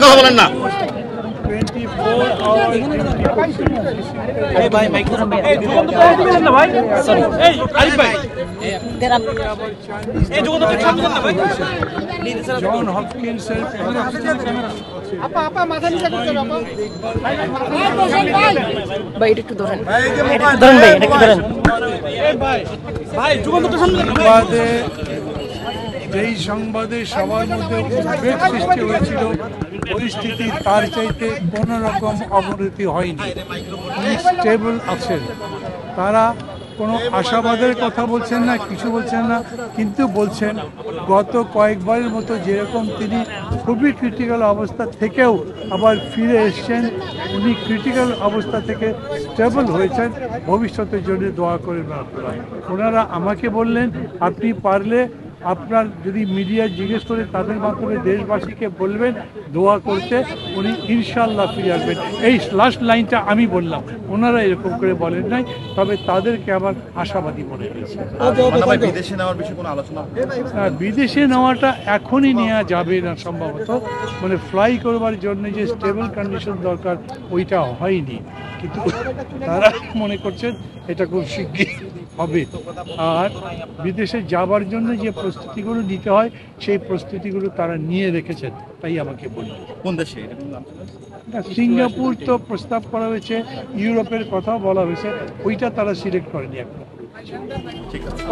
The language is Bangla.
কথা বলেন না। জন হপকিন্সের যেই সংবাদে সবার মধ্যে উদ্বেগ সৃষ্টি হয়েছিল, পরিস্থিতি তার চাইতে কোনো রকম অবনতি হয়নি। তিনি স্টেবল আছেন। তারা কোনো আশাবাদের কথা বলছেন না, কিছু বলছেন না, কিন্তু বলছেন গত কয়েকবারের মতো যেরকম তিনি খুবই ক্রিটিক্যাল অবস্থা থেকেও আবার ফিরে এসছেন, উনি ক্রিটিক্যাল অবস্থা থেকে স্টেবল হয়েছেন, ভবিষ্যতের জন্য দোয়া করে আপনারা। ওনারা আমাকে বললেন আপনি পারলে আপনার যদি মিডিয়া জিজ্ঞেস করে তাদের মাধ্যমে দেশবাসীকে বলবেন দোয়া করতে, উনি ইনশাল্লাহ ফিরে আসবেন। এই লাস্ট লাইনটা আমি বললাম, ওনারা এরকম করে বলেন নাই, তবে তাদেরকে আবার আশাবাদী মনে হয়েছে। বিদেশে নেওয়াটা এখনই নেওয়া যাবে না সম্ভবত, মানে ফ্লাই করবার জন্য যে স্টেবল কন্ডিশন দরকার ওইটা হয়নি, কিন্তু তারা মনে করছেন এটা খুব শিগগির হবে। আর বিদেশে যাবার জন্য যে প্রস্তুতিগুলো নিতে হয় সেই প্রস্তুতিগুলো তারা নিয়ে রেখেছেন, তাই আমাকে বলি। কোন দেশে? সিঙ্গাপুর তো প্রস্তাব করা হয়েছে, ইউরোপের কথাও বলা হয়েছে, ওইটা তারা সিলেক্ট করেনি এখন। ঠিক আছে।